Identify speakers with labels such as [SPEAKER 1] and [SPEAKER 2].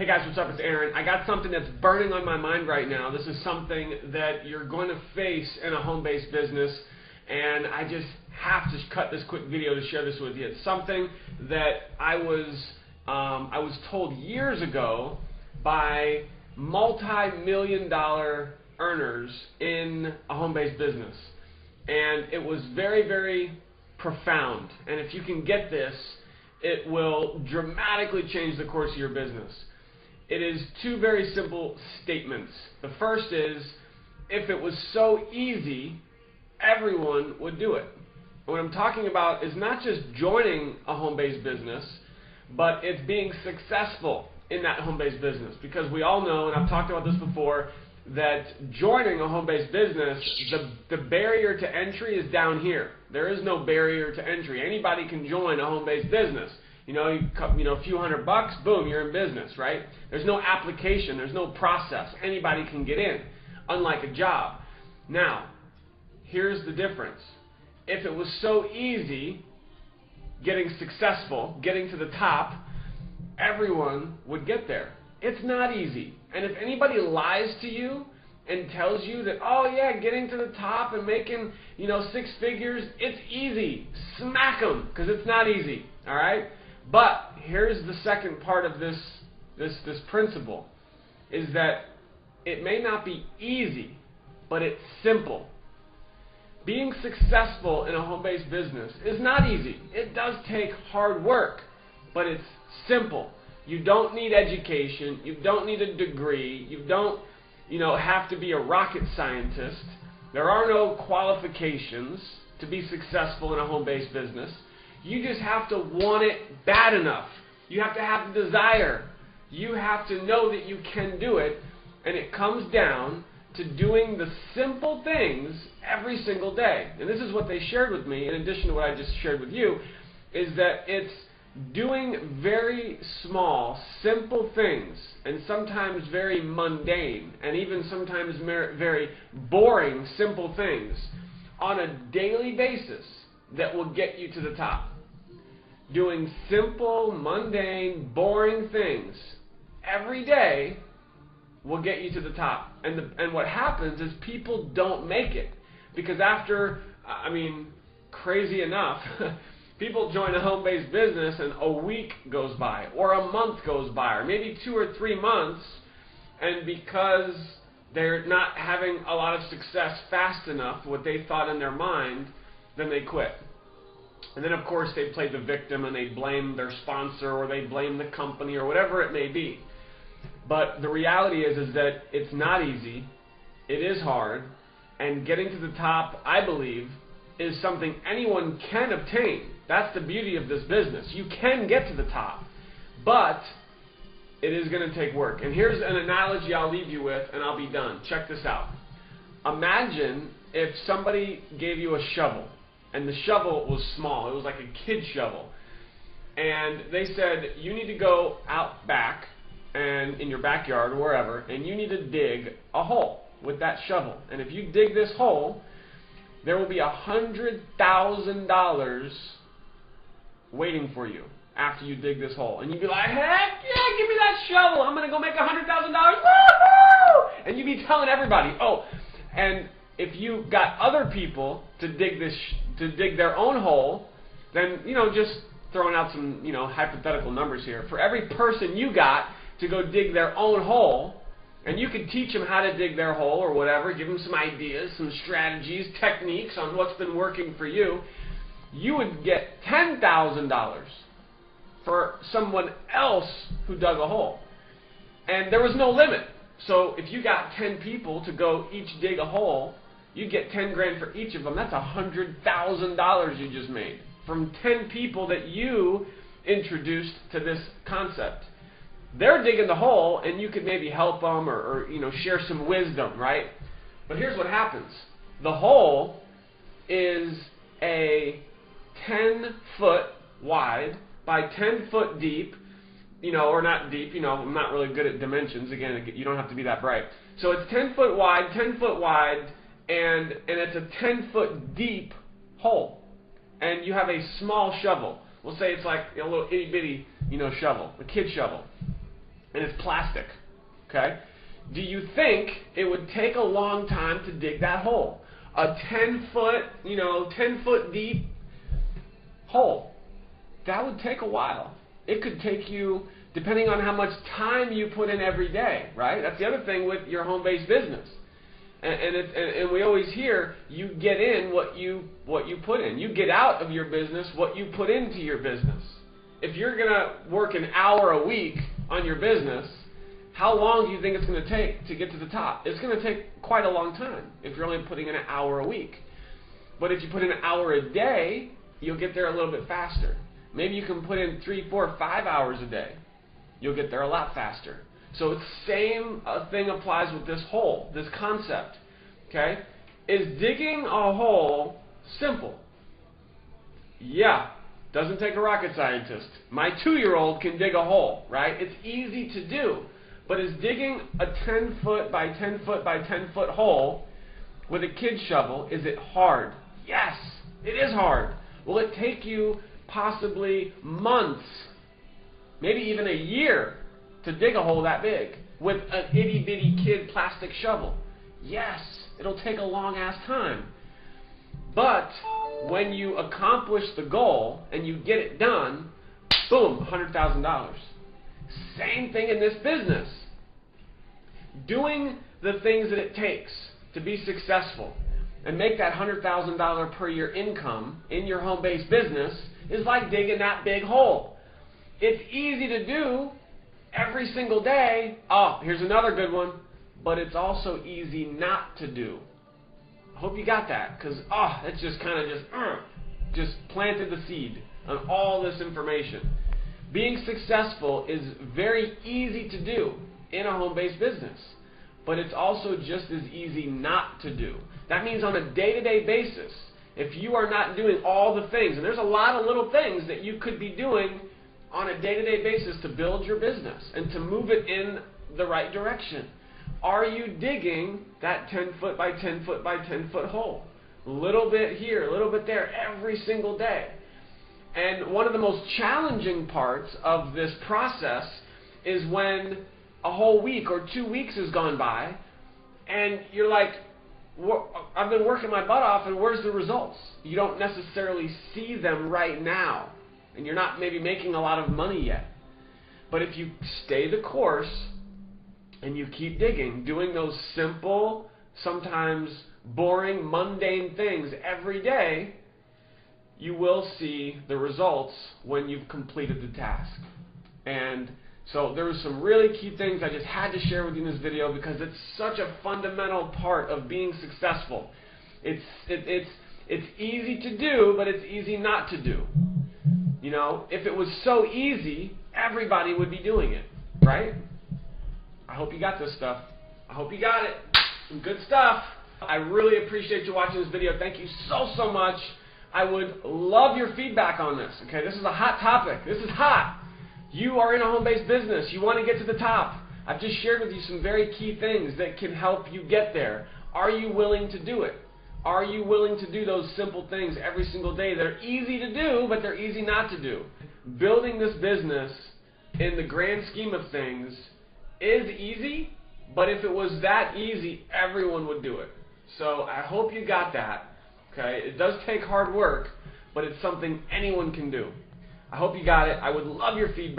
[SPEAKER 1] Hey guys, what's up? It's Aaron. I got something that's burning on my mind right now. This is something that you're going to face in a home-based business, and I just have to cut this quick video to share this with you. It's something that I was told years ago by multi-million-dollar earners in a home-based business, and it was very, very profound. And if you can get this, it will dramatically change the course of your business. It is two very simple statements. The first is, if it was so easy, everyone would do it. What I'm talking about is not just joining a home-based business, but it's being successful in that home-based business. Because we all know, and I've talked about this before, that joining a home-based business, the barrier to entry is down here. There is no barrier to entry. Anybody can join a home-based business. You know, a few $100, boom, you're in business, right? There's no application, there's no process. Anybody can get in, unlike a job. Now, here's the difference. If it was so easy getting successful, getting to the top, everyone would get there. It's not easy. And if anybody lies to you and tells you that, oh yeah, getting to the top and making, six figures, it's easy, smack them, because it's not easy, all right? But here's the second part of this principle, is that it may not be easy, but it's simple. Being successful in a home-based business is not easy. It does take hard work, but it's simple. You don't need education. You don't need a degree. You don't, have to be a rocket scientist. There are no qualifications to be successful in a home-based business. You just have to want it bad enough. You have to have the desire. You have to know that you can do it, and it comes down to doing the simple things every single day. And this is what they shared with me, in addition to what I just shared with you, is that it's doing very small, simple things, and sometimes very mundane, and even sometimes very boring, simple things on a daily basis that will get you to the top. Doing simple, mundane, boring things every day will get you to the top. And what happens is people don't make it. Because after, crazy enough, people join a home-based business and a week goes by, or a month goes by, or maybe 2 or 3 months, and because they're not having a lot of success fast enough, what they thought in their mind, then they quit. And then, of course, they play the victim and they blame their sponsor or they blame the company or whatever it may be. But the reality is that it's not easy, it is hard, and getting to the top, I believe, is something anyone can obtain. That's the beauty of this business. You can get to the top, but it is going to take work. And here's an analogy I'll leave you with, and I'll be done. Check this out. Imagine if somebody gave you a shovel, and the shovel was small. It was like a kid shovel. And they said, you need to go out back and in your backyard or wherever, and you need to dig a hole with that shovel. And if you dig this hole, there will be $100,000 waiting for you after you dig this hole. And you'd be like, heck yeah, give me that shovel. I'm going to go make $100,000. Woo-hoo! And you'd be telling everybody, oh, and if you got other people to dig their own hole, then, just throwing out some, hypothetical numbers here. For every person you got to go dig their own hole, and you could teach them how to dig their hole or whatever, give them some ideas, some strategies, techniques on what's been working for you, you would get $10,000 for someone else who dug a hole. And there was no limit. So if you got 10 people to go each dig a hole, you'd get 10 grand for each of them. That's $100,000 you just made from 10 people that you introduced to this concept. They're digging the hole, and you could maybe help them or share some wisdom, right? But here's what happens. The hole is a 10-foot wide by 10-foot deep, or not deep, I'm not really good at dimensions. Again, you don't have to be that bright. So it's 10-foot wide, 10-foot wide, and it's a 10-foot deep hole. And you have a small shovel. We'll say it's like a little itty-bitty, shovel, a kid shovel. and it's plastic. Okay? Do you think it would take a long time to dig that hole? A 10-foot, 10-foot deep hole. That would take a while. It could take you, depending on how much time you put in every day, right? That's the other thing with your home-based business. And we always hear, you get in what you put in. You get out of your business what you put into your business. If you're going to work an hour a week on your business, how long do you think it's going to take to get to the top? It's going to take quite a long time if you're only putting in an hour a week. But if you put in an hour a day, you'll get there a little bit faster. Maybe you can put in 3, 4, 5 hours a day. You'll get there a lot faster. So the same thing applies with this hole, this concept. Okay? Is digging a hole simple? Yeah. Doesn't take a rocket scientist. My 2-year-old can dig a hole, right? It's easy to do. But is digging a 10-foot by 10-foot by 10-foot hole with a kid's shovel, is it hard? Yes, it is hard. Will it take you possibly months, maybe even a year, to dig a hole that big with an itty-bitty kid plastic shovel? Yes, it'll take a long-ass time. But when you accomplish the goal and you get it done, boom, $100,000. Same thing in this business. Doing the things that it takes to be successful and make that $100,000 per year income in your home-based business is like digging that big hole. It's easy to do every single day. Oh, here's another good one. But it's also easy not to do. I hope you got that, because it's just kind of just planted the seed on all this information. Being successful is very easy to do in a home-based business, but it's also just as easy not to do. That means on a day-to-day basis, if you are not doing all the things, and there's a lot of little things that you could be doing on a day-to-day basis to build your business and to move it in the right direction. Are you digging that 10-foot by 10-foot by 10-foot hole? A little bit here, a little bit there, every single day. And one of the most challenging parts of this process is when a whole week or 2 weeks has gone by and you're like, I've been working my butt off and where's the results? You don't necessarily see them right now and you're not maybe making a lot of money yet. But if you stay the course and you keep digging, doing those simple, sometimes boring, mundane things every day, you will see the results when you've completed the task. And so there were some really key things I just had to share with you in this video because it's such a fundamental part of being successful. It's easy to do, but it's easy not to do. You know, if it was so easy, everybody would be doing it, right? I hope you got this stuff. I hope you got it. Some good stuff. I really appreciate you watching this video. Thank you so much. I would love your feedback on this. Okay, this is a hot topic. This is hot. You are in a home-based business. You want to get to the top. I've just shared with you some very key things that can help you get there. Are you willing to do it? Are you willing to do those simple things every single day that are easy to do, but they're easy not to do? Building this business in the grand scheme of things is easy, but if it was that easy, everyone would do it. So I hope you got that. Okay, it does take hard work, but it's something anyone can do. I hope you got it. I would love your feedback.